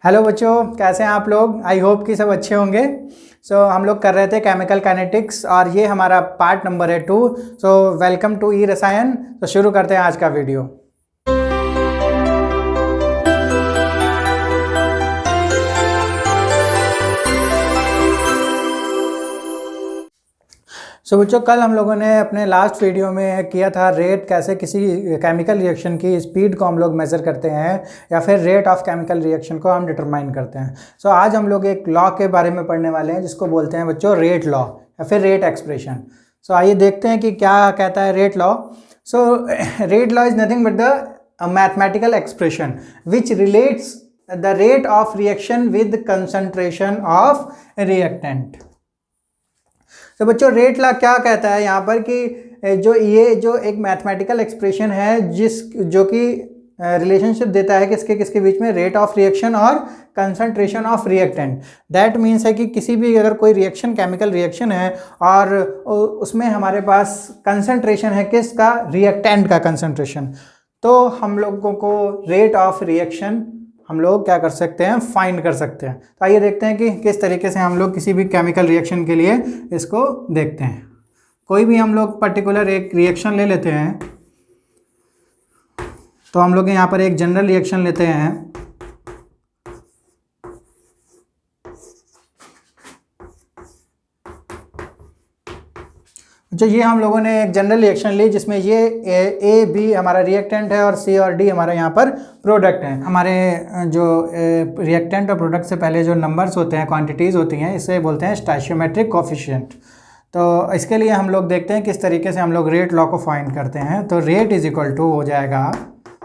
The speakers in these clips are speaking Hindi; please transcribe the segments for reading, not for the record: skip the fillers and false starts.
हेलो बच्चों, कैसे हैं आप लोग। आई होप कि सब अच्छे होंगे। हम लोग कर रहे थे केमिकल काइनेटिक्स और ये हमारा पार्ट नंबर है 2। वेलकम टू ई रसायन। शुरू करते हैं आज का वीडियो। बच्चों, कल हम लोगों ने अपने लास्ट वीडियो में किया था रेट, कैसे किसी केमिकल रिएक्शन की स्पीड को हम लोग मेज़र करते हैं या फिर रेट ऑफ केमिकल रिएक्शन को हम डिटरमाइन करते हैं। आज हम लोग एक लॉ के बारे में पढ़ने वाले हैं जिसको बोलते हैं बच्चों रेट लॉ या फिर रेट एक्सप्रेशन। आइए देखते हैं कि क्या कहता है rate law. Rate law is nothing but the mathematical expression which relates the rate of reaction with concentration of reactant. तो बच्चों रेट लॉ क्या कहता है यहाँ पर कि जो एक मैथमेटिकल एक्सप्रेशन है जो कि रिलेशनशिप देता है किसके बीच में, रेट ऑफ रिएक्शन और concentration of reactant. That means है कि किसी भी अगर कोई रिएक्शन केमिकल रिएक्शन है और उसमें हमारे पास कंसंट्रेशन है किसका, रिएक्टेंट का कंसंट्रेशन, तो हम लोगों को रेट ऑफ रिएक्शन हम लोग क्या कर सकते हैं, फाइंड कर सकते हैं। तो आइए देखते हैं कि किस तरीके से हम लोग किसी भी केमिकल रिएक्शन के लिए इसको देखते हैं। कोई भी हम लोग पर्टिकुलर एक रिएक्शन ले लेते हैं। तो हम लोग यहाँ पर एक जनरल रिएक्शन लेते हैं। ये हम लोगों ने एक जनरल रिएक्शन ली जिसमें ये ए बी हमारा रिएक्टेंट है और सी और डी हमारा यहाँ पर प्रोडक्ट है। हमारे जो रिएक्टेंट और प्रोडक्ट से पहले जो नंबर्स होते हैं, क्वांटिटीज़ होती हैं, इसे बोलते हैं स्टोइचियोमेट्रिक कोफिशिएंट। तो इसके लिए हम लोग देखते हैं किस तरीके से हम लोग रेट लॉ को फाइंड करते हैं। तो रेट इज इक्वल टू हो जाएगा,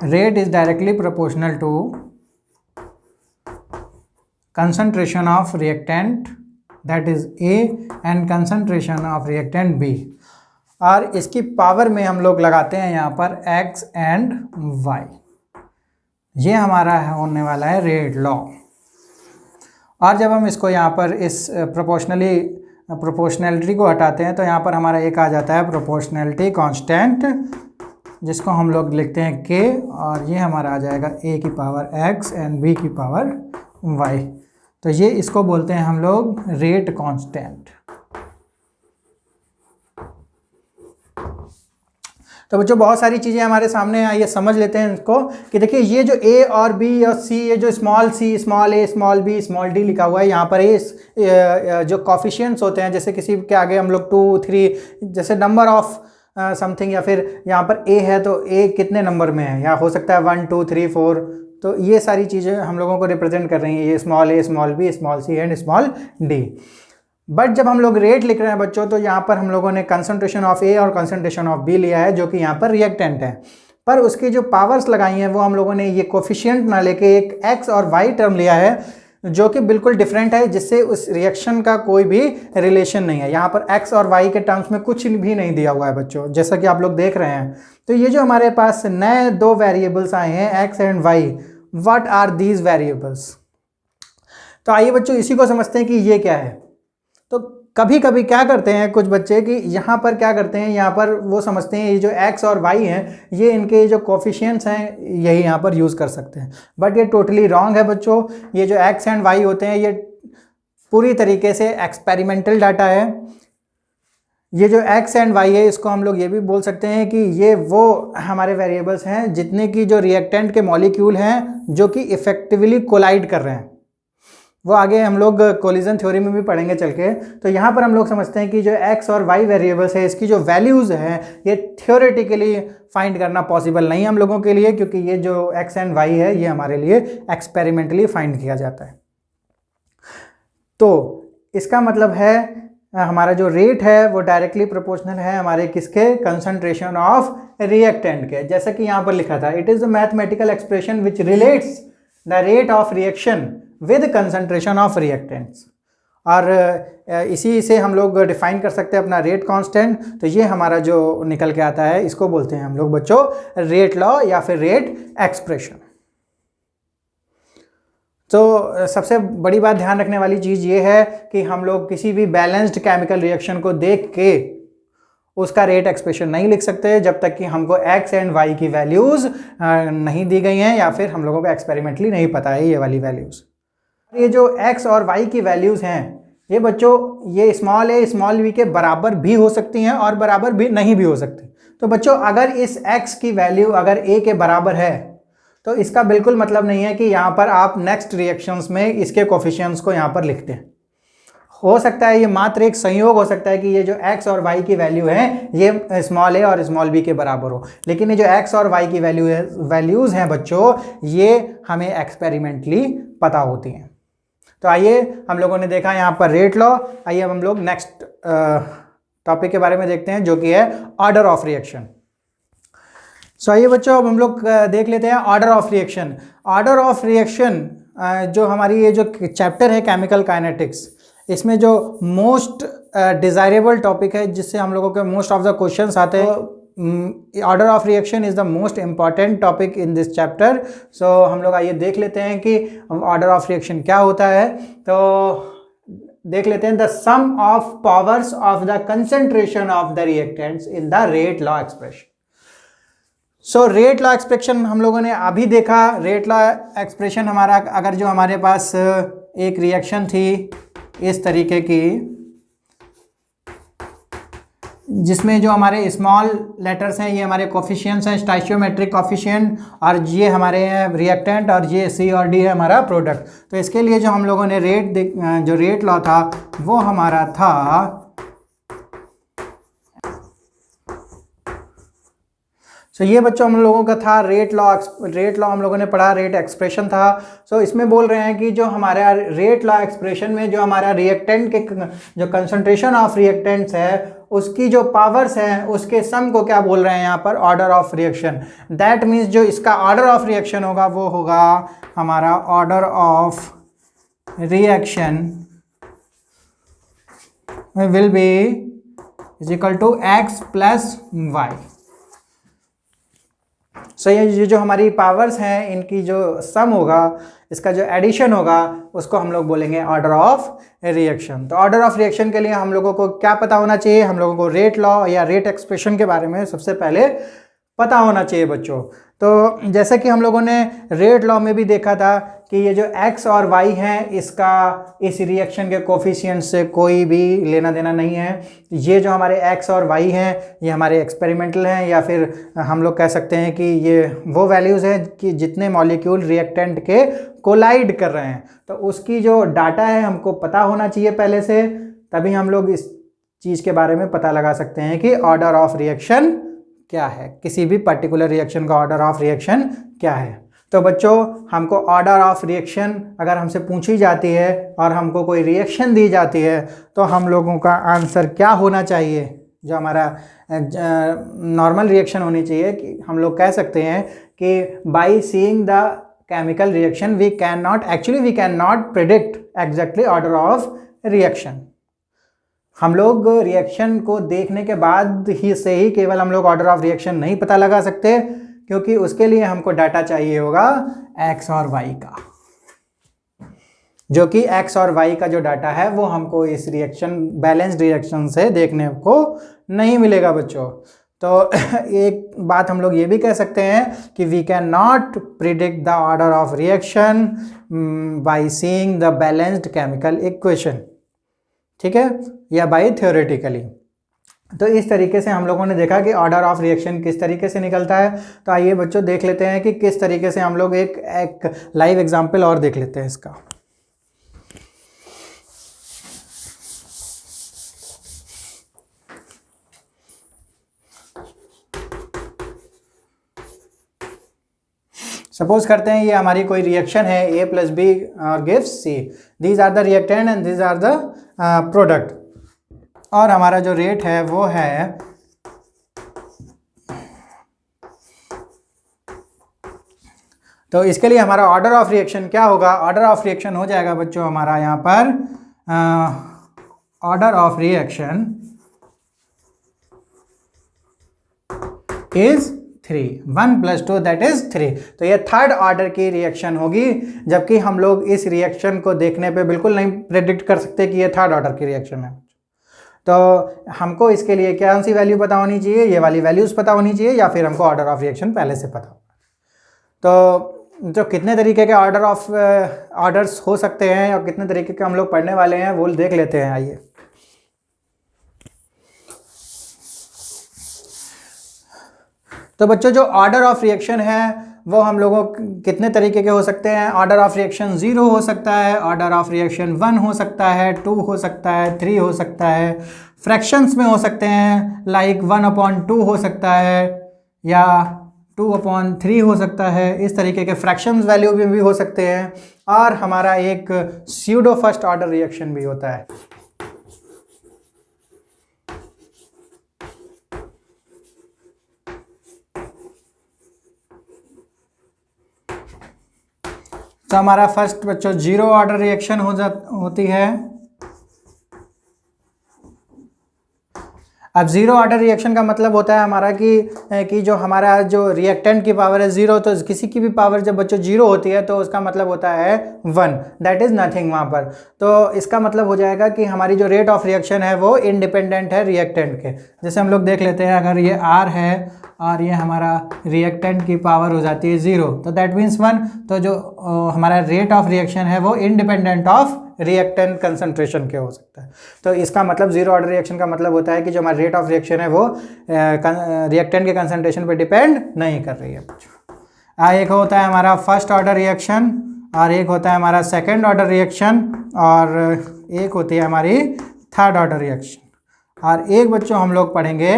rate is directly proportional to concentration of reactant that is A and concentration of reactant B, और इसकी पावर में हम लोग लगाते हैं यहाँ पर x एंड y। ये हमारा होने वाला है रेट लॉ। और जब हम इसको यहाँ पर इस प्रोपोर्शनैलिटी को हटाते हैं तो यहाँ पर हमारा एक आ जाता है प्रोपोर्शनैलिटी कांस्टेंट, जिसको हम लोग लिखते हैं k, और ये हमारा आ जाएगा a की पावर x एंड b की पावर y। तो ये इसको बोलते हैं हम लोग रेट कांस्टेंट। तो बच्चों बहुत सारी चीज़ें हमारे सामने हैं, ये समझ लेते हैं इसको कि देखिए ये जो ए और बी और सी, ये जो small C, small A, small B, small D लिखा हुआ है यहाँ पर, ये जो कॉफिशिएंट्स होते हैं, जैसे किसी के आगे हम लोग 2, 3 जैसे नंबर ऑफ समथिंग, या फिर यहाँ पर ए है तो ए कितने नंबर में है, या हो सकता है 1, 2, 3, 4। तो ये सारी चीज़ें हम लोगों को रिप्रेजेंट कर रही हैं, ये small A, small B, small C and small D. But जब हम लोग रेट लिख रहे हैं बच्चों, तो यहाँ पर हम लोगों ने कंसंट्रेशन ऑफ ए और कंसंट्रेशन ऑफ बी लिया है, जो कि यहाँ पर रिएक्टेंट है। पर उसकी जो पावर्स लगाई हैं वो हम लोगों ने ये कोफिशिएंट ना लेके एक एक्स और वाई टर्म लिया है, जो कि बिल्कुल डिफरेंट है, जिससे उस रिएक्शन का कोई भी रिलेशन नहीं है। यहाँ पर एक्स और वाई के टर्म्स में कुछ भी नहीं दिया हुआ है बच्चों, जैसा कि आप लोग देख रहे हैं। तो ये जो हमारे पास नए 2 वेरिएबल्स आए हैं X and Y, what are these variables. तो आइए बच्चों इसी को समझते हैं कि ये क्या है। तो कभी कभी क्या करते हैं कुछ बच्चे कि यहाँ पर क्या करते हैं, यहाँ पर वो समझते हैं ये जो x और y हैं, ये इनके जो कोफिशिएंट्स हैं यही यहाँ पर यूज़ कर सकते हैं। बट ये टोटली रॉन्ग है बच्चों। ये जो x एंड y होते हैं ये पूरी तरीके से एक्सपेरिमेंटल डाटा है। ये जो x एंड y है, इसको हम लोग ये भी बोल सकते हैं कि ये वो हमारे वेरिएबल्स हैं जितने की जो रिएक्टेंट के मॉलिक्यूल हैं जो कि इफेक्टिवली कोलाइड कर रहे हैं। वो आगे हम लोग कोलिजन थ्योरी में भी पढ़ेंगे चल के। तो यहाँ पर हम लोग समझते हैं कि जो x और y वेरिएबल्स है, इसकी जो वैल्यूज़ हैं ये थ्योरेटिकली फाइंड करना पॉसिबल नहीं है हम लोगों के लिए, क्योंकि ये जो x एंड y है ये हमारे लिए एक्सपेरिमेंटली फाइंड किया जाता है। तो इसका मतलब है हमारा जो रेट है वो डायरेक्टली प्रोपोर्शनल है हमारे किसके, कंसंट्रेशन ऑफ रिएक्टेंट के। जैसा कि यहाँ पर लिखा था, it is a mathematical expression which relates the rate of reaction with concentration of reactants. और इसी से हम लोग डिफाइन कर सकते हैं अपना रेट कांस्टेंट। तो ये हमारा जो निकल के आता है इसको बोलते हैं हम लोग बच्चों रेट लॉ या फिर रेट एक्सप्रेशन। तो सबसे बड़ी बात ध्यान रखने वाली चीज़ ये है कि हम लोग किसी भी बैलेंस्ड केमिकल रिएक्शन को देख के उसका रेट एक्सप्रेशन नहीं लिख सकते जब तक कि हमको x एंड y की वैल्यूज़ नहीं दी गई हैं, या फिर हम लोगों को एक्सपेरिमेंटली नहीं पता है ये वाली वैल्यूज़। ये जो x और y की वैल्यूज़ हैं ये बच्चों ये स्मॉल a स्मॉल b के बराबर भी हो सकती हैं और बराबर भी नहीं भी हो सकती। तो बच्चों अगर इस x की वैल्यू अगर a के बराबर है तो इसका बिल्कुल मतलब नहीं है कि यहाँ पर आप नेक्स्ट रिएक्शंस में इसके कोफिशिएंट्स को यहाँ पर लिखते हैं। हो सकता है ये मात्र एक संयोग हो सकता है कि ये जो x और y की वैल्यू है ये स्मॉल a और स्मॉल b के बराबर हो, लेकिन ये जो x और y की वैल्यूज़ हैं बच्चों ये हमें एक्सपेरिमेंटली पता होती हैं। तो आइए हम लोगों ने देखा यहाँ पर रेट लॉ। आइए अब हम लोग नेक्स्ट टॉपिक के बारे में देखते हैं जो कि है ऑर्डर ऑफ रिएक्शन। सो आइए बच्चों अब हम लोग देख लेते हैं order of reaction. Order of reaction जो हमारी ये जो चैप्टर है केमिकल काइनेटिक्स, इसमें जो मोस्ट डिज़ायरेबल टॉपिक है जिससे हम लोगों के मोस्ट ऑफ द क्वेश्चंस आते हैं, order of reaction is the most important topic in this chapter. So हम लोग आइए देख लेते हैं कि ऑर्डर ऑफ रिएक्शन क्या होता है। तो देख लेते हैं the sum of powers of the concentration of the reactants in the rate law expression. So rate law expression हम लोगों ने अभी देखा। रेट लॉ एक्सप्रेशन हमारा अगर जो हमारे पास एक रिएक्शन थी इस तरीके की जिसमें जो हमारे स्मॉल लेटर्स हैं ये हमारे कोफिशिएंट्स हैं, स्टाइचियोमेट्रिक कोफिशिएंट, और ये हमारे हैं रिएक्टेंट और ये C और D है हमारा प्रोडक्ट। तो इसके लिए जो हम लोगों ने जो रेट लॉ था वो हमारा था ये बच्चों हम लोगों का था रेट लॉ हम लोगों ने पढ़ा, रेट एक्सप्रेशन था। इसमें बोल रहे हैं कि जो हमारा रेट लॉ एक्सप्रेशन में जो हमारा रिएक्टेंट के जो कंसंट्रेशन ऑफ रिएक्टेंट्स है उसकी जो पावर्स हैं उसके सम को क्या बोल रहे हैं यहाँ पर order of reaction. That means जो इसका ऑर्डर ऑफ रिएक्शन होगा वो होगा हमारा order of reaction will be is equal to x plus y। ये जो हमारी पावर्स हैं इनकी जो सम होगा इसका जो एडिशन होगा उसको हम लोग बोलेंगे ऑर्डर ऑफ रिएक्शन। तो ऑर्डर ऑफ रिएक्शन के लिए हम लोगों को क्या पता होना चाहिए, हम लोगों को रेट लॉ या रेट एक्सप्रेशन के बारे में सबसे पहले पता होना चाहिए बच्चों। तो जैसे कि हम लोगों ने रेट लॉ में भी देखा था कि ये जो x और y हैं इसका इस रिएक्शन के कोफिशिएंट से कोई भी लेना देना नहीं है। ये जो हमारे x और y हैं ये हमारे एक्सपेरिमेंटल हैं, या फिर हम लोग कह सकते हैं कि ये वो वैल्यूज़ हैं कि जितने मॉलिक्यूल रिएक्टेंट के कोलाइड कर रहे हैं। तो उसकी जो डाटा है हमको पता होना चाहिए पहले से, तभी हम लोग इस चीज़ के बारे में पता लगा सकते हैं कि ऑर्डर ऑफ रिएक्शन क्या है, किसी भी पर्टिकुलर रिएक्शन का ऑर्डर ऑफ रिएक्शन क्या है। तो बच्चों हमको ऑर्डर ऑफ रिएक्शन अगर हमसे पूछी जाती है और हमको कोई रिएक्शन दी जाती है तो हम लोगों का आंसर क्या होना चाहिए, जो हमारा नॉर्मल रिएक्शन होनी चाहिए कि हम लोग कह सकते हैं कि by seeing the chemical reaction we can not predict exactly order of reaction. हम लोग रिएक्शन को देखने के बाद ही केवल हम लोग ऑर्डर ऑफ रिएक्शन नहीं पता लगा सकते, क्योंकि उसके लिए हमको डाटा चाहिए होगा x और y का, जो कि x और y का जो डाटा है वो हमको इस बैलेंस्ड रिएक्शन से देखने को नहीं मिलेगा बच्चों। तो एक बात हम लोग ये भी कह सकते हैं कि we can not predict the order of reaction by seeing the balanced chemical equation, ठीक है, या बाय थ्योरेटिकली। तो इस तरीके से हम लोगों ने देखा कि ऑर्डर ऑफ रिएक्शन किस तरीके से निकलता है। तो आइए बच्चों देख लेते हैं कि किस तरीके से हम लोग एक लाइव एग्जांपल और देख लेते हैं इसका। सपोज करते हैं ये हमारी कोई रिएक्शन है A प्लस बी और gives C। These are the reactant and these are the product, और हमारा जो रेट है वो है तो इसके लिए हमारा ऑर्डर ऑफ रिएक्शन क्या होगा। ऑर्डर ऑफ रिएक्शन हो जाएगा बच्चों हमारा यहाँ पर order of reaction is 3, 1 + 2 that is 3। तो ये थर्ड ऑर्डर की रिएक्शन होगी, जबकि हम लोग इस रिएक्शन को देखने पे बिल्कुल नहीं प्रेडिक्ट कर सकते कि ये थर्ड ऑर्डर की रिएक्शन है। तो हमको इसके लिए कौन सी वैल्यू पता होनी चाहिए, ये वाली वैल्यूज़ पता होनी चाहिए, या फिर हमको ऑर्डर ऑफ रिएक्शन पहले से पता होगा। तो जो कितने तरीके के ऑर्डर्स हो सकते हैं और कितने तरीके के हम लोग पढ़ने वाले हैं वो देख लेते हैं। आइए, तो बच्चों जो ऑर्डर ऑफ रिएक्शन है वो हम लोगों कितने तरीके के हो सकते हैं। ऑर्डर ऑफ रिएक्शन 0 हो सकता है, ऑर्डर ऑफ रिएक्शन 1 हो सकता है, 2 हो सकता है, 3 हो सकता है, फ्रैक्शंस में हो सकते हैं लाइक 1/2 हो सकता है या 2/3 हो सकता है। इस तरीके के फ्रैक्शंस वैल्यू भी हो सकते हैं। और हमारा एक स्यूडो फर्स्ट ऑर्डर रिएक्शन भी होता है। तो हमारा फर्स्ट बच्चों 0 ऑर्डर रिएक्शन होती है। अब 0 ऑर्डर रिएक्शन का मतलब होता है हमारा कि जो हमारा जो रिएक्टेंट की पावर है 0, तो किसी की भी पावर जब बच्चों 0 होती है तो उसका मतलब होता है 1, दैट इज़ नथिंग वहाँ पर। तो इसका मतलब हो जाएगा कि हमारी जो रेट ऑफ रिएक्शन है वो इंडिपेंडेंट है रिएक्टेंट के। जैसे हम लोग देख लेते हैं, अगर ये R है और ये हमारा रिएक्टेंट की पावर हो जाती है 0, तो दैट मीन्स 1। तो जो हमारा रेट ऑफ रिएक्शन है वो इंडिपेंडेंट ऑफ रिएक्टेंट कंसंट्रेशन के हो सकता है। तो इसका मतलब 0 ऑर्डर रिएक्शन का मतलब होता है कि जो हमारा रेट ऑफ रिएक्शन है वो रिएक्टेंट के कंसंट्रेशन पे डिपेंड नहीं कर रही है। एक होता है हमारा फर्स्ट ऑर्डर रिएक्शन और एक होता है हमारा सेकेंड ऑर्डर रिएक्शन और एक होती है हमारी थर्ड ऑर्डर रिएक्शन। और एक बच्चों हम लोग पढ़ेंगे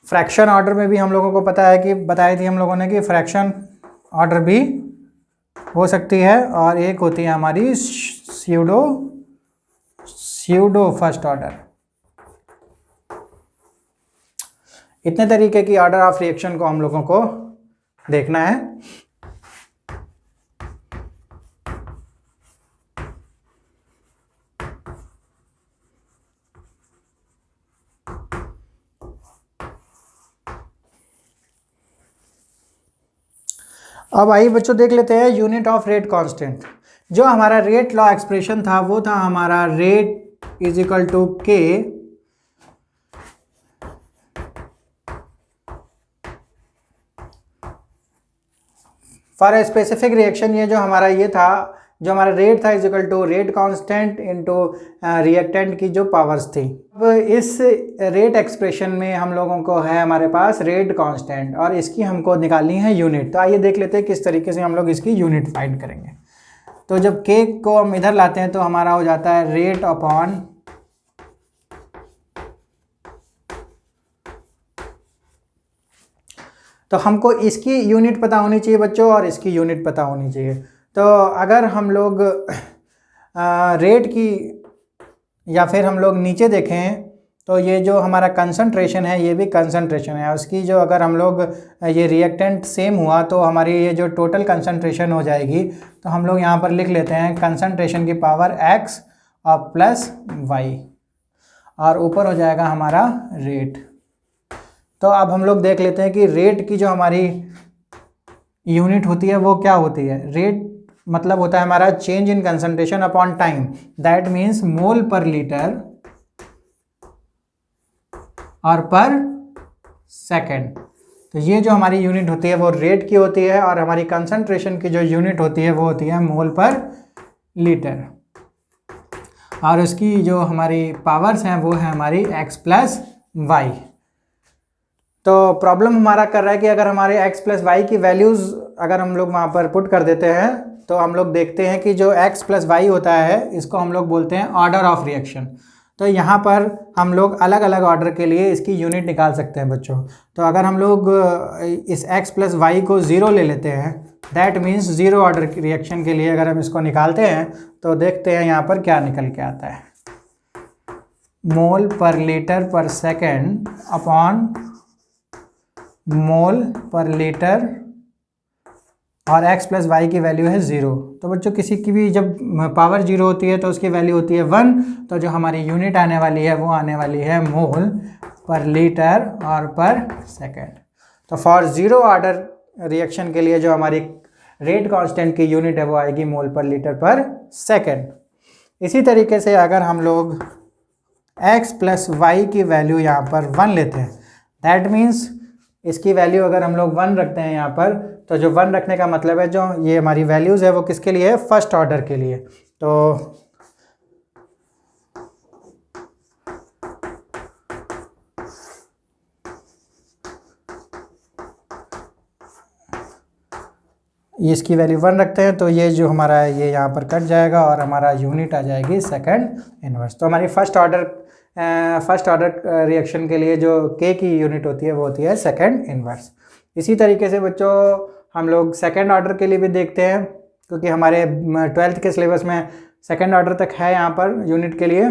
फ्रैक्शन ऑर्डर में भी हम लोगों को पता है कि बताई थी हम लोगों ने कि फ्रैक्शन ऑर्डर भी हो सकती है और एक होती है हमारी स्यूडो फर्स्ट ऑर्डर। इतने तरीके की ऑर्डर ऑफ रिएक्शन को हम लोगों को देखना है। अब आइए बच्चों देख लेते हैं यूनिट ऑफ रेट कांस्टेंट। जो हमारा रेट लॉ एक्सप्रेशन था वो था हमारा rate is equal to K for a specific reaction. ये जो हमारा ये था, जो हमारा रेट था is equal to rate constant into reactant की जो पावर्स थी। अब इस रेट एक्सप्रेशन में हम लोगों को है हमारे पास रेट कांस्टेंट और इसकी हमको निकालनी है यूनिट। तो आइए देख लेते हैं किस तरीके से हम लोग इसकी यूनिट फाइंड करेंगे। तो जब के को हम इधर लाते हैं तो हमारा हो जाता है रेट अपॉन तो हमको इसकी यूनिट पता होनी चाहिए बच्चों और इसकी यूनिट पता होनी चाहिए। तो अगर हम लोग रेट की या फिर हम लोग नीचे देखें तो ये जो हमारा कंसंट्रेशन है ये भी कंसंट्रेशन है। उसकी जो अगर हम लोग ये रिएक्टेंट सेम हुआ तो हमारी ये जो टोटल कंसंट्रेशन हो जाएगी। तो हम लोग यहाँ पर लिख लेते हैं कंसंट्रेशन की पावर x और प्लस y और ऊपर हो जाएगा हमारा रेट। तो अब हम लोग देख लेते हैं कि रेट की जो हमारी यूनिट होती है वो क्या होती है। रेट मतलब होता है हमारा change in concentration upon time, that means mole per litre और पर सेकेंड। तो ये जो हमारी यूनिट होती है वो रेट की होती है और हमारी कंसंट्रेशन की जो यूनिट होती है वो होती है मोल पर लीटर और उसकी जो हमारी पावर्स हैं वो है हमारी x प्लस वाई। तो प्रॉब्लम हमारा कर रहा है कि अगर हमारे x प्लस वाई की वैल्यूज़ अगर हम लोग वहाँ पर पुट कर देते हैं तो हम लोग देखते हैं कि जो x प्लस वाई होता है इसको हम लोग बोलते हैं ऑर्डर ऑफ रिएक्शन। तो यहाँ पर हम लोग अलग अलग ऑर्डर के लिए इसकी यूनिट निकाल सकते हैं बच्चों। तो अगर हम लोग इस x प्लस वाई को 0 ले लेते हैं, दैट मीन्स 0 ऑर्डर की रिएक्शन के लिए अगर हम इसको निकालते हैं तो देखते हैं यहाँ पर क्या निकल के आता है। मोल पर लीटर पर second upon mole per litre और x प्लस वाई की वैल्यू है 0। तो बच्चों किसी की भी जब पावर 0 होती है तो उसकी वैल्यू होती है 1। तो जो हमारी यूनिट आने वाली है वो आने वाली है मोल पर लीटर और पर सेकेंड। तो फॉर 0 ऑर्डर रिएक्शन के लिए जो हमारी रेट कांस्टेंट की यूनिट है वो आएगी मोल पर लीटर पर सेकेंड। इसी तरीके से अगर हम लोग x प्लस वाई की वैल्यू यहाँ पर 1 लेते हैं, दैट मीन्स इसकी वैल्यू अगर हम लोग 1 रखते हैं यहाँ पर तो जो 1 रखने का मतलब है जो ये हमारी वैल्यूज़ है वो किसके लिए है, फर्स्ट ऑर्डर के लिए। तो इसकी वैल्यू 1 रखते हैं, तो ये जो हमारा है ये यहाँ पर कट जाएगा और हमारा यूनिट आ जाएगी सेकंड इनवर्स। तो हमारी फर्स्ट ऑर्डर रिएक्शन के लिए जो के की यूनिट होती है वो होती है सेकंड इनवर्स। इसी तरीके से बच्चों हम लोग सेकंड ऑर्डर के लिए भी देखते हैं, क्योंकि हमारे 12th के सिलेबस में सेकंड ऑर्डर तक है यहाँ पर यूनिट के लिए,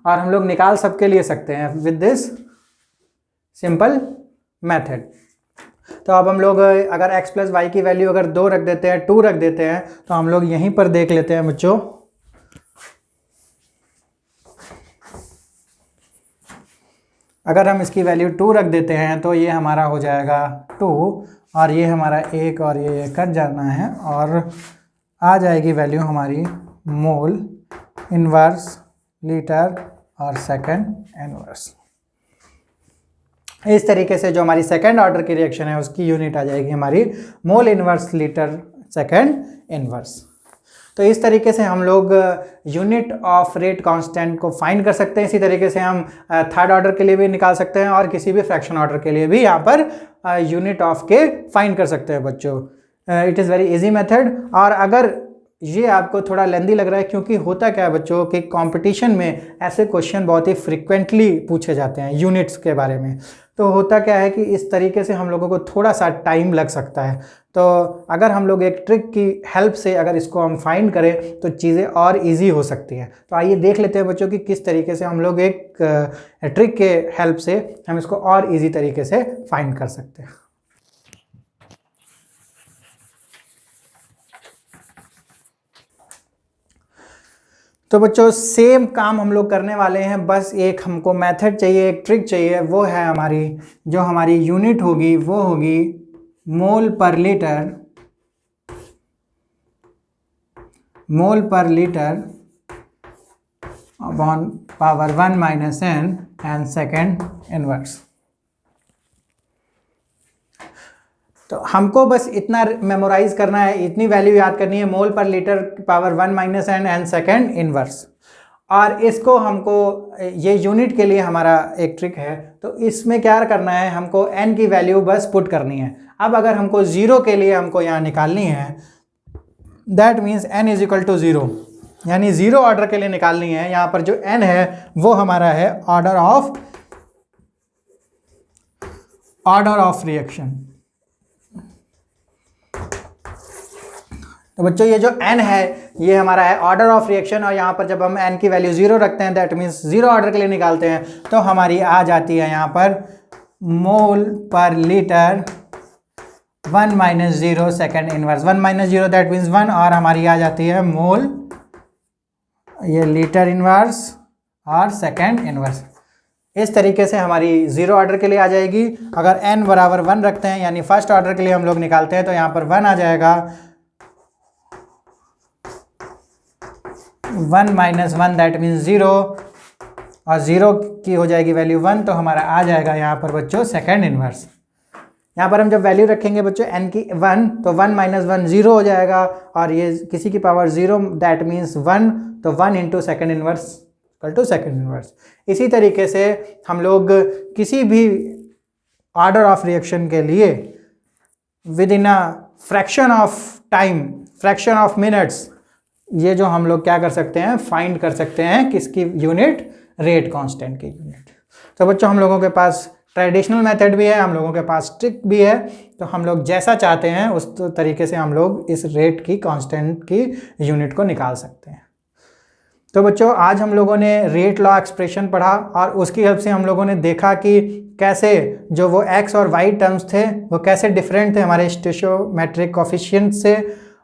और हम लोग निकाल सबके लिए सकते हैं विद दिस सिंपल मेथड। तो अब हम लोग अगर x प्लस वाई की वैल्यू अगर 2 रख देते हैं, 2 रख देते हैं, तो हम लोग यहीं पर देख लेते हैं बच्चों। अगर हम इसकी वैल्यू 2 रख देते हैं तो ये हमारा हो जाएगा 2, और ये हमारा 1 और ये कट जाना है, और आ जाएगी वैल्यू हमारी मोल इनवर्स लीटर और सेकंड इनवर्स। इस तरीके से जो हमारी सेकंड ऑर्डर की रिएक्शन है उसकी यूनिट आ जाएगी हमारी mole inverse litre second inverse. तो इस तरीके से हम लोग यूनिट ऑफ रेट कांस्टेंट को फाइंड कर सकते हैं। इसी तरीके से हम थर्ड ऑर्डर के लिए भी निकाल सकते हैं और किसी भी फ्रैक्शन ऑर्डर के लिए भी यहाँ पर यूनिट ऑफ के फाइंड कर सकते हैं बच्चों। It is very easy method. और अगर ये आपको थोड़ा लेंदी लग रहा है, क्योंकि होता क्या है बच्चों कि कंपटीशन में ऐसे क्वेश्चन बहुत ही फ्रिक्वेंटली पूछे जाते हैं यूनिट्स के बारे में, तो होता क्या है कि इस तरीके से हम लोगों को थोड़ा सा टाइम लग सकता है। तो अगर हम लोग एक ट्रिक की हेल्प से अगर इसको हम फाइंड करें तो चीज़ें और इजी हो सकती हैं। तो आइए देख लेते हैं बच्चों कि किस तरीके से हम लोग एक ट्रिक के हेल्प से हम इसको और इजी तरीके से फाइंड कर सकते हैं। तो बच्चों सेम काम हम लोग करने वाले हैं, बस एक हमको मेथड चाहिए, एक ट्रिक चाहिए। वो है हमारी यूनिट होगी वो होगी मोल per litre upon power 1 minus n and second inverse. तो हमको बस इतना मेमोराइज करना है, इतनी वैल्यू याद करनी है, मोल per litre power 1 minus n and second inverse. और इसको हमको ये यूनिट के लिए हमारा एक ट्रिक है। तो इसमें क्या करना है, हमको n की वैल्यू बस पुट करनी है। अब अगर हमको 0 के लिए हमको यहाँ निकालनी है, that means n is equal to 0, यानी 0 ऑर्डर के लिए निकालनी है। यहाँ पर जो n है वो हमारा है ऑर्डर ऑफ रिएक्शन। तो बच्चों ये जो n है ये हमारा है ऑर्डर ऑफ रिएक्शन, और यहाँ पर जब हम n की वैल्यू 0 रखते हैं दैट मीन्स 0 ऑर्डर के लिए निकालते हैं, तो हमारी आ जाती है यहाँ पर मोल per litre 1 minus 0 second inverse. 1 minus 0 that means 1, और हमारी आ जाती है मोल ये लीटर इनवर्स और सेकेंड इनवर्स। इस तरीके से हमारी 0 ऑर्डर के लिए आ जाएगी। अगर n बराबर 1 रखते हैं यानी फर्स्ट ऑर्डर के लिए हम लोग निकालते हैं, तो यहाँ पर 1 आ जाएगा। 1 माइनस 1 दैट मीन्स 0, और 0 की हो जाएगी वैल्यू 1, तो हमारा आ जाएगा यहाँ पर बच्चों सेकेंड इनवर्स। यहाँ पर हम जब वैल्यू रखेंगे बच्चों n की 1, तो 1 माइनस 1 0 हो जाएगा, और ये किसी की पावर 0 दैट मीन्स 1, तो 1 into second inverse equal to second inverse. इसी तरीके से हम लोग किसी भी ऑर्डर ऑफ रिएक्शन के लिए with in a fraction of time, fraction of minutes, ये जो हम लोग क्या कर सकते हैं, फाइंड कर सकते हैं किसकी यूनिट, रेट कांस्टेंट की यूनिट। तो बच्चों हम लोगों के पास ट्रेडिशनल मेथड भी है, हम लोगों के पास ट्रिक भी है। तो हम लोग जैसा चाहते हैं उस तरीके से हम लोग इस रेट की कांस्टेंट की यूनिट को निकाल सकते हैं। तो बच्चों आज हम लोगों ने रेट लॉ एक्सप्रेशन पढ़ा, और उसकी हेल्प से हम लोगों ने देखा कि कैसे जो वो x और y टर्म्स थे वो कैसे डिफरेंट थे हमारे स्टोइचियोमेट्रिक कोफिशिएंट से,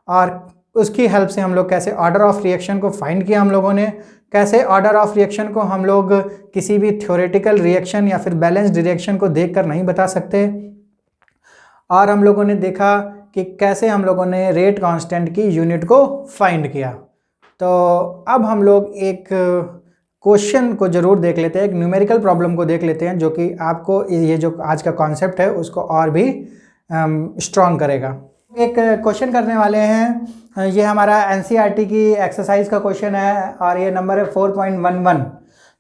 और उसकी हेल्प से हम लोग कैसे ऑर्डर ऑफ रिएक्शन को फाइंड किया हम लोगों ने, कैसे ऑर्डर ऑफ रिएक्शन को हम लोग किसी भी थ्योरेटिकल रिएक्शन या फिर बैलेंस्ड रिएक्शन को देखकर नहीं बता सकते, और हम लोगों ने देखा कि कैसे हम लोगों ने रेट कांस्टेंट की यूनिट को फाइंड किया। तो अब हम लोग एक क्वेश्चन को ज़रूर देख लेते हैं, एक न्यूमेरिकल प्रॉब्लम को देख लेते हैं, जो कि आपको ये जो आज का कॉन्सेप्ट है उसको और भी स्ट्रॉन्ग करेगा। एक क्वेश्चन करने वाले हैं, ये हमारा एनसीईआरटी की एक्सरसाइज का क्वेश्चन है और ये नंबर है 4.11।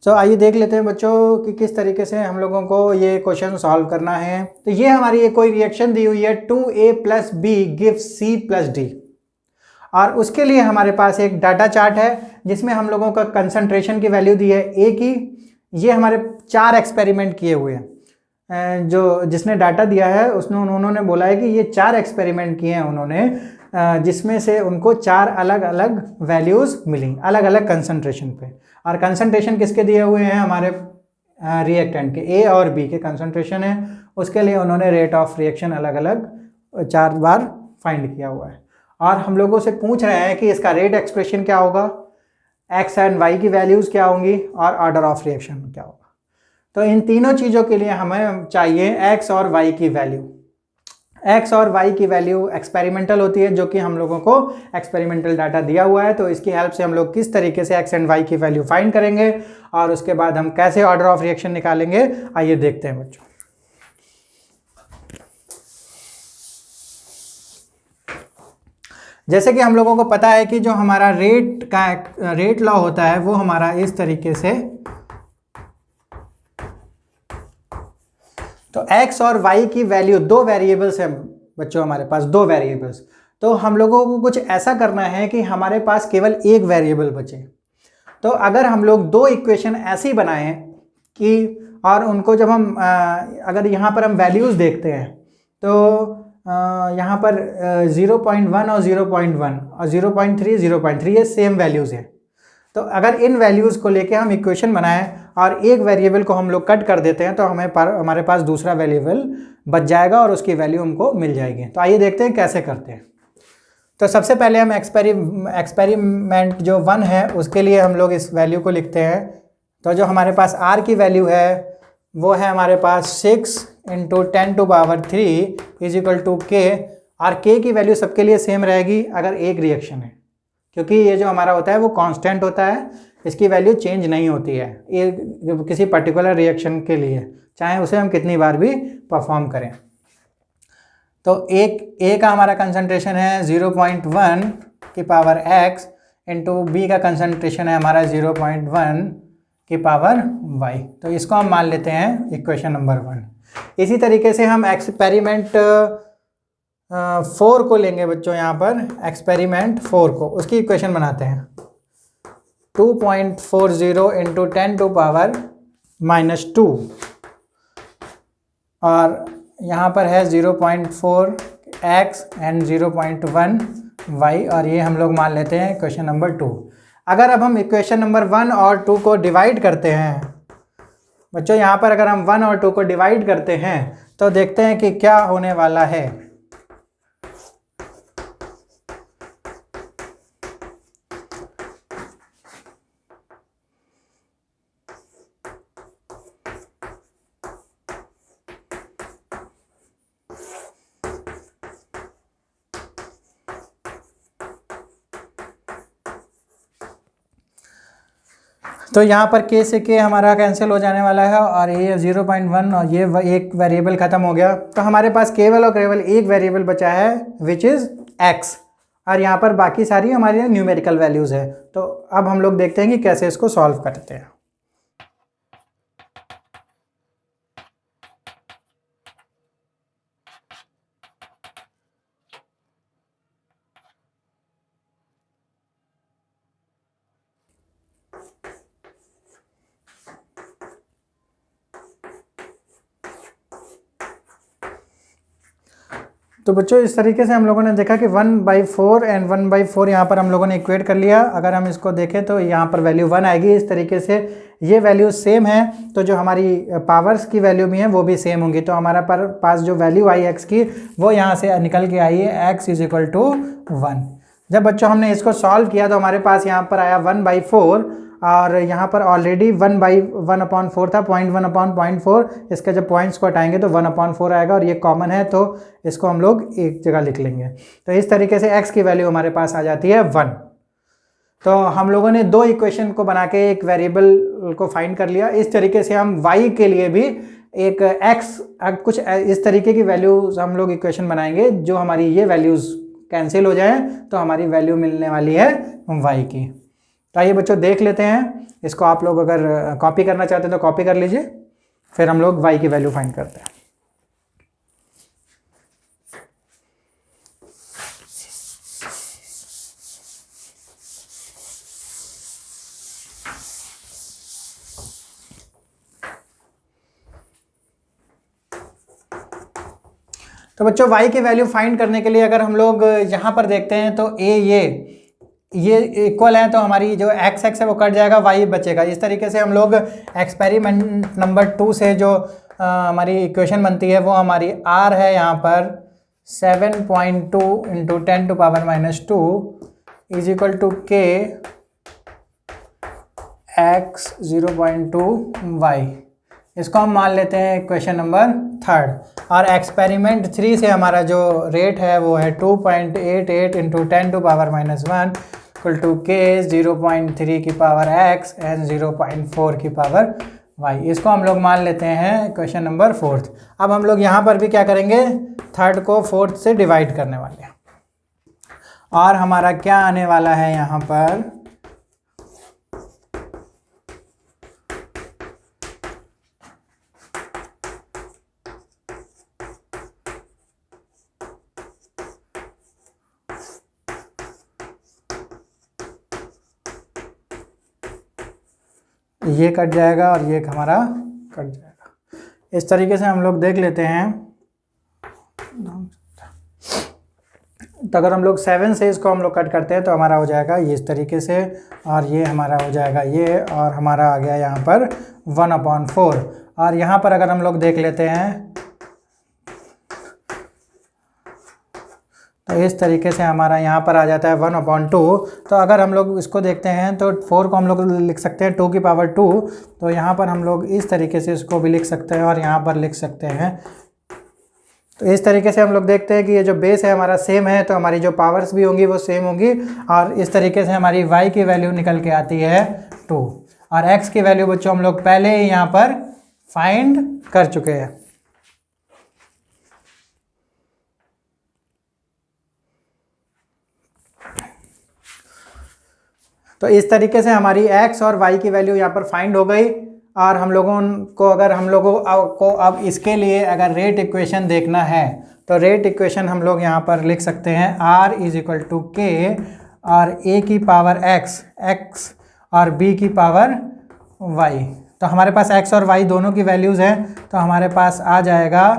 तो आइए देख लेते हैं बच्चों कि किस तरीके से हम लोगों को ये क्वेश्चन सॉल्व करना है। तो ये हमारी ये कोई रिएक्शन दी हुई है 2A + B gives C + D, और उसके लिए हमारे पास एक डाटा चार्ट है जिसमें हम लोगों का कंसंट्रेशन की वैल्यू दी है A की। ये हमारे 4 एक्सपेरिमेंट किए हुए हैं। जो जिसने डाटा दिया है उन्होंने बोला है कि ये 4 एक्सपेरिमेंट किए हैं उन्होंने, जिसमें से उनको 4 अलग अलग वैल्यूज़ मिली अलग अलग कंसंट्रेशन पे। और कंसंट्रेशन किसके दिए हुए हैं, हमारे रिएक्टेंट के A और B के कंसंट्रेशन है। उसके लिए उन्होंने रेट ऑफ रिएक्शन अलग अलग 4 बार फाइंड किया हुआ है। और हम लोगों से पूछ रहे हैं कि इसका रेट एक्सप्रेशन क्या होगा, X एंड Y की वैल्यूज़ क्या होंगी और ऑर्डर ऑफ रिएक्शन क्या होगा। तो इन तीनों चीज़ों के लिए हमें चाहिए X और Y की वैल्यू। X और Y की वैल्यू एक्सपेरिमेंटल होती है, जो कि हम लोगों को एक्सपेरिमेंटल डाटा दिया हुआ है। तो इसकी हेल्प से हम लोग किस तरीके से X एंड Y की वैल्यू फाइंड करेंगे और उसके बाद हम कैसे ऑर्डर ऑफ रिएक्शन निकालेंगे, आइए देखते हैं बच्चों। जैसे कि हम लोगों को पता है कि जो हमारा रेट लॉ होता है वो हमारा इस तरीके से, तो x और y की वैल्यू, 2 वेरिएबल्स हैं बच्चों हमारे पास, 2 वेरिएबल्स। तो हम लोगों को कुछ ऐसा करना है कि हमारे पास केवल एक वेरिएबल बचे। तो अगर हम लोग 2 इक्वेशन ऐसी बनाएं कि, और उनको जब हम अगर यहाँ पर हम वैल्यूज़ देखते हैं तो यहाँ पर 0.1 और 0.1 और 0.3 0.3 ये सेम वैल्यूज़ हैं। तो अगर इन वैल्यूज़ को लेके हम इक्वेशन बनाएं और एक वेरिएबल को हम लोग कट कर देते हैं तो हमारे पास दूसरा वेरिएबल बच जाएगा और उसकी वैल्यू हमको मिल जाएगी। तो आइए देखते हैं कैसे करते हैं। तो सबसे पहले हम एक्सपेरिमेंट जो 1 है उसके लिए हम लोग इस वैल्यू को लिखते हैं। तो जो हमारे पास R की वैल्यू है वो है हमारे पास 6 × 10⁻³ = K। और K की वैल्यू सबके लिए सेम रहेगी अगर एक रिएक्शन है, क्योंकि ये जो हमारा होता है वो कांस्टेंट होता है, इसकी वैल्यू चेंज नहीं होती है ये किसी पर्टिकुलर रिएक्शन के लिए, चाहे उसे हम कितनी बार भी परफॉर्म करें। तो A का हमारा कंसंट्रेशन है 0.1 की पावर x इंटू B का कंसंट्रेशन है हमारा 0.1 की पावर y। तो इसको हम मान लेते हैं इक्वेशन नंबर 1। इसी तरीके से हम एक्सपेरिमेंट 4 को लेंगे बच्चों, यहाँ पर एक्सपेरिमेंट 4 को, उसकी इक्वेशन बनाते हैं 2.40 इंटू 10⁻⁻2 और यहाँ पर है 0.4 x एंड 0.1 y, और ये हम लोग मान लेते हैं इक्वेशन नंबर 2। अगर अब हम इक्वेशन नंबर 1 और 2 को डिवाइड करते हैं बच्चों, यहाँ पर अगर हम 1 और 2 को डिवाइड करते हैं तो देखते हैं कि क्या होने वाला है। तो यहाँ पर K से K हमारा कैंसिल हो जाने वाला है और ये 0.1 और ये एक वेरिएबल ख़त्म हो गया। तो हमारे पास केवल और केवल एक वेरिएबल बचा है विच इज़ x, और यहाँ पर बाकी सारी हमारी न्यूमेरिकल वैल्यूज़ है। तो अब हम लोग देखते हैं कि कैसे इसको सॉल्व करते हैं। तो बच्चों इस तरीके से हम लोगों ने देखा कि 1/4 एंड 1/4 यहाँ पर हम लोगों ने इक्वेट कर लिया। अगर हम इसको देखें तो यहाँ पर वैल्यू 1 आएगी। इस तरीके से ये वैल्यू सेम है तो जो हमारी पावर्स की वैल्यू भी हैं वो भी सेम होंगी। तो हमारा पास जो वैल्यू आई x की वो यहाँ से निकल के आई है x = 1। जब बच्चों हमने इसको सॉल्व किया तो हमारे पास यहाँ पर आया 1/4 और यहाँ पर ऑलरेडी 1/1/4 था, 0.1/0.4। इसके जब पॉइंट्स को हटाएंगे तो 1/4 आएगा और ये कॉमन है तो इसको हम लोग एक जगह लिख लेंगे। तो इस तरीके से x की वैल्यू हमारे पास आ जाती है 1। तो हम लोगों ने 2 इक्वेशन को बना के एक वेरिएबल को फाइंड कर लिया। इस तरीके से हम y के लिए भी एक x कुछ इस तरीके की वैल्यूज हम लोग इक्वेशन बनाएंगे जो हमारी ये वैल्यूज कैंसिल हो जाए तो हमारी वैल्यू मिलने वाली है y की। तो आइए बच्चों देख लेते हैं इसको। आप लोग अगर कॉपी करना चाहते हैं तो कॉपी कर लीजिए, फिर हम लोग y की वैल्यू फाइंड करते हैं। तो बच्चों y की वैल्यू फाइंड करने के लिए अगर हम लोग यहाँ पर देखते हैं तो ये इक्वल है, तो हमारी जो x है वो कट जाएगा, y बचेगा। इस तरीके से हम लोग एक्सपेरिमेंट नंबर 2 से जो हमारी इक्वेशन बनती है वो हमारी r है यहाँ पर 7.2 into 10⁻² is equal to k x 0.2 y। इसको हम मान लेते हैं इक्वेशन नंबर 3। और एक्सपेरिमेंट 3 से हमारा जो रेट है वो है 2.88 इंटू 10⁻⁻1 इक्वल टू k 0.3 की पावर x एंड 0.4 की पावर y। इसको हम लोग मान लेते हैं इक्वेशन नंबर 4। अब हम लोग यहाँ पर भी क्या करेंगे, 3 को 4 से डिवाइड करने वाले हैं और हमारा क्या आने वाला है यहाँ पर ये कट जाएगा और ये हमारा कट जाएगा। इस तरीके से हम लोग देख लेते हैं। तो अगर हम लोग 7 से इसको हम लोग कट करते हैं तो हमारा हो जाएगा ये इस तरीके से, और ये हमारा हो जाएगा ये, और हमारा आ गया यहाँ पर 1/4। और यहाँ पर अगर हम लोग देख लेते हैं तो इस तरीके से हमारा यहाँ पर आ जाता है 1/2। तो अगर हम लोग इसको देखते हैं तो 4 को हम लोग लिख सकते हैं 2 की पावर 2। तो यहाँ पर हम लोग इस तरीके से इसको भी लिख सकते हैं और यहाँ पर लिख सकते हैं। तो इस तरीके से हम लोग देखते हैं कि ये जो बेस है हमारा सेम है, तो हमारी जो पावर्स भी होंगी वो सेम होंगी। और इस तरीके से हमारी y की वैल्यू निकल के आती है 2, और x की वैल्यू बच्चों हम लोग पहले ही यहाँ पर फाइंड कर चुके हैं। तो इस तरीके से हमारी x और y की वैल्यू यहाँ पर फाइंड हो गई। और हम लोगों को अगर हम लोगों को अब इसके लिए अगर रेट इक्वेशन देखना है तो रेट इक्वेशन हम लोग यहाँ पर लिख सकते हैं r is equal to k और a की पावर x और b की पावर y। तो हमारे पास x और y दोनों की वैल्यूज़ हैं, तो हमारे पास आ जाएगा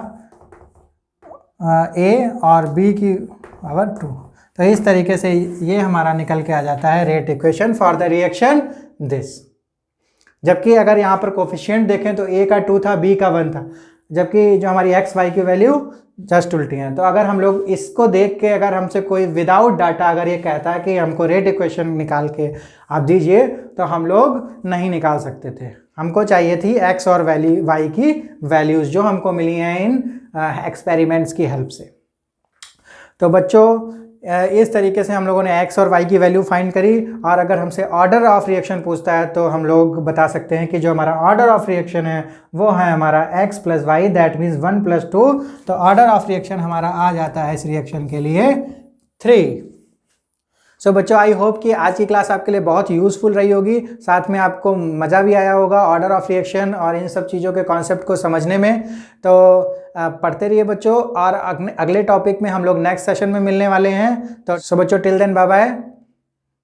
a और b की पावर 2। तो इस तरीके से ये हमारा निकल के आ जाता है rate equation for the reaction this. जबकि अगर यहाँ पर कोफिशिएंट देखें तो a का 2 था, b का 1 था, जबकि जो हमारी x y की वैल्यू जस्ट उल्टी हैं। तो अगर हम लोग इसको देख के अगर हमसे कोई विदाउट डाटा अगर ये कहता है कि हमको रेट इक्वेशन निकाल के आप दीजिए, तो हम लोग नहीं निकाल सकते थे। हमको चाहिए थी x और y की वैल्यूज़ जो हमको मिली हैं इन एक्सपेरिमेंट्स की हेल्प से। तो बच्चों इस तरीके से हम लोगों ने x और y की वैल्यू फाइंड करी। और अगर हमसे ऑर्डर ऑफ रिएक्शन पूछता है तो हम लोग बता सकते हैं कि जो हमारा ऑर्डर ऑफ रिएक्शन है वो है हमारा x plus Y, that means 1 + 2। तो ऑर्डर ऑफ रिएक्शन हमारा आ जाता है इस रिएक्शन के लिए 3। सो बच्चों आई होप कि आज की क्लास आपके लिए बहुत यूज़फुल रही होगी, साथ में आपको मज़ा भी आया होगा ऑर्डर ऑफ रिएक्शन और इन सब चीज़ों के कॉन्सेप्ट को समझने में। तो पढ़ते रहिए बच्चों, और अगले टॉपिक में हम लोग नेक्स्ट सेशन में मिलने वाले हैं। तो सो बच्चों टिल देन बाय बाय।